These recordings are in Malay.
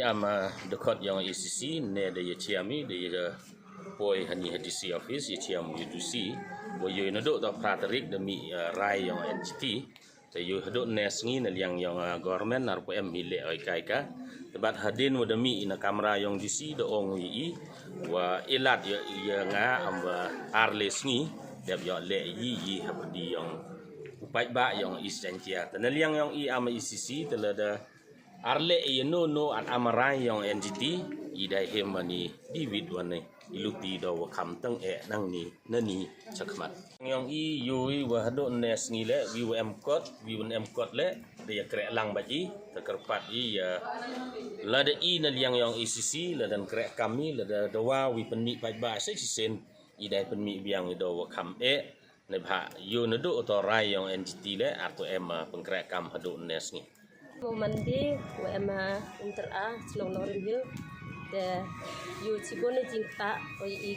ama dekat yang ICC ne de chiami de poi hani HDC office chiam UDC wo yo no do praterik demi rai yang NGT te yo do nesngi ne yang government nar po em hile oi kai ka debat hadin wo demi ina kamera yang DC do ong yi wa ilat ya nga amba arlesngi deb yo le yi hapdi yang upai ba yang isentia tenel yang i ama ICC telada arle no at amarai yang NGT idai hemani David wane iluti do wakam tang nang ni nani chakmat yang i yui wa do nes ni le WM code le de krek lang baji tekerpat i ya la de i na liang yang ICC la dan krek kami la da wa wi penni pai ba sai sen idai penmi biang do wakam ne bha yo na do to rai yang NGT le atau pengkrek kam hado nes ni Mandi WMA Inter-A Selong Norin Hill de yu cibone jingta oi I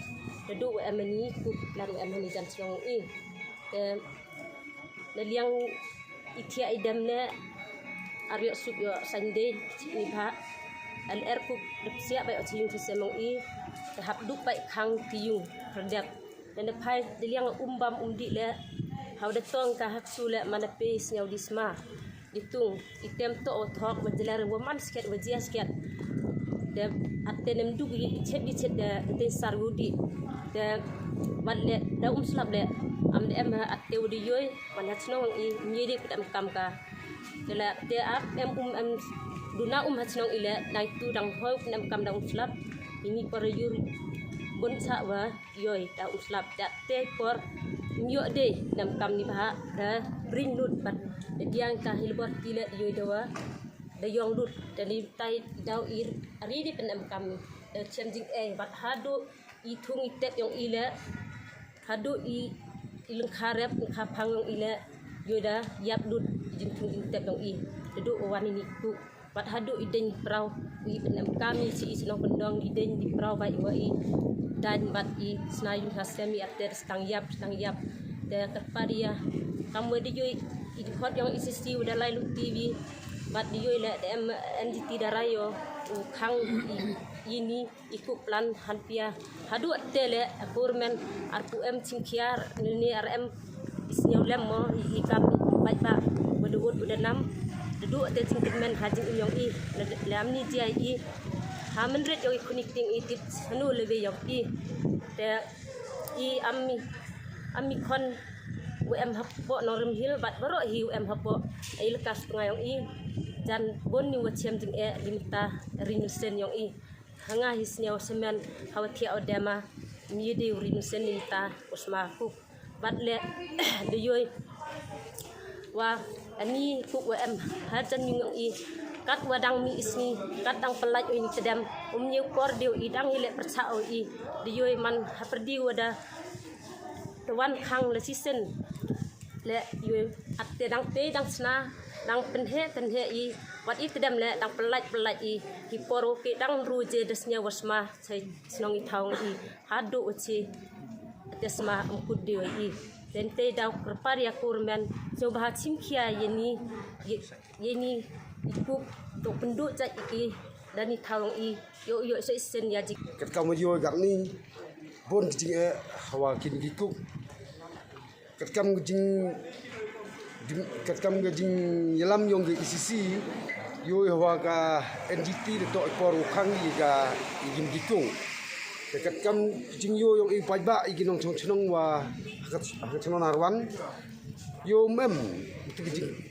dedu WMA ni ku lan WMA ni jan Selong I de liang itia idam ne aryo sup yo sande ni ba LR ku siap bai ocing tu Selong I de hab du bai khang tiung product dan de pai de liang umbam undi le hau de tong ka hak su le mana pe snyau disma itung item to othok majelar woman sket wajia sket de atenem du gi chet de te sarudi de balle da slab le am de em atte wudi yoy man hatnong I nyidi kudam kam ka de la de ap em duna hatnong ile nai tu dang hoy kudam kam dang slab ini por yur bon sa wa yoy da slab da te por nyo de nam kam ni ba da ring lut bat diang ka hilbor tile yoy dawa da yong lut dani tai daw ir ari di penam kam changing bat hadu I thung I tep yong ile hadu I ilung kharep kha phang yong ile yoy da yap lut jing thung jing tep yong I du wani ni ku bat hadu ideng prau I penam kami si isno pendong ideng di prau bai wa I dan bat I snayun hasemi ater stang yap de terpadia kamu di yoy idikot yang ICC udah lai lu TV bat di yoy le dem NGT darayo khang ini ikut plan hanpia hadu tele akurmen RPM cingkiar ni RM isnyau lemmo ikap baik ba bedut bedenam dedu te cingkimen hajing yong I lam ni dia I hamen red yong connecting itip hanu lebe yong I de I ami kon WM hapo Norim Hill bat baro hi WM hapo ai lekas pengayong I jan bon ni wacem jing limta rinusen yong I hanga hisnyau semen hawatia odema miede rinusen limta usmaku bat le de yoy wa ani ku WM hajan yong I kat wadang mi isni kat dang pelaj ini tedam nyu kor diu idang ile percao I de yoy man haperdi wada wan khang le sisen le yu atte dang te dang sna dang penhe I wat I tedam le dang pelaj I ki poro ke dang ruje desnya wasma sai snong I thong I hadu uci desma umkud diu I den te daw kerpar ya kurmen so bah chimkhia yeni iku to penduk cak iki dan I thong I yo sai sen ya jik kat kamu yo gak ni bon jing hawa kin gikuk kat kam gajing yalam yong ge ICC yo hawa ka NGT de to por khang yi ga igim gikung kat kam jing yo yong I pai ba iginong chong wa hakat chong narwan yo mem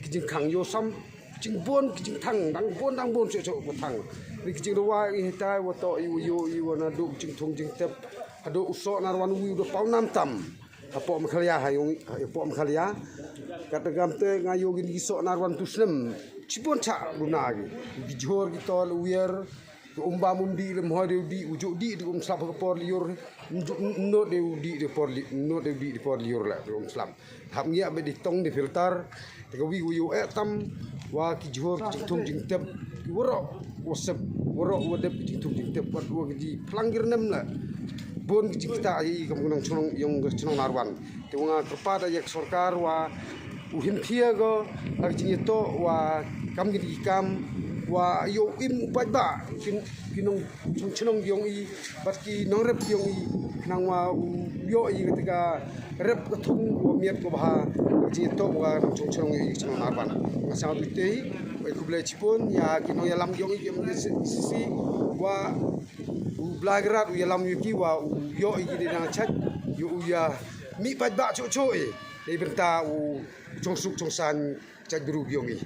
gijing khang yo sam jing bon gijing thang dang bon so thang ni gijing wa I tai wa to yo na du jing thong jing tep hado uso narwan wi do pau nam tam apo makhalia hayong apo makhalia katagam te ngayo gin giso narwan tusnem cibon cha lunagi bijor gitol uyer umba mundi lem hode di ujuk di slap ko por liur no de di por no de di por liur la slap ham ngia be di tong de filter te wi uyu tam wa ki jor tung jing tep woro wasep woro wode tung jing tep wat wo di plangir nem la bon kita ai kamunang chonong yung chonong narwan te nga kepada yak sarkar wa uhin thia go arjing to wa kam gi kam wa yo im pat ba kinong chong yong i bat ki nong rep yong i nang wa yo i ketika rep ka thung wa miat ko ba ji to wa chong i chong narban sa bitei wa ku ble chipon ya kinong yalam yong i sisi wa blagrat yalam yuki wa yo i di nang chat yo ya mi pat ba cho cho e le benta chong suk chong san chat biru yong i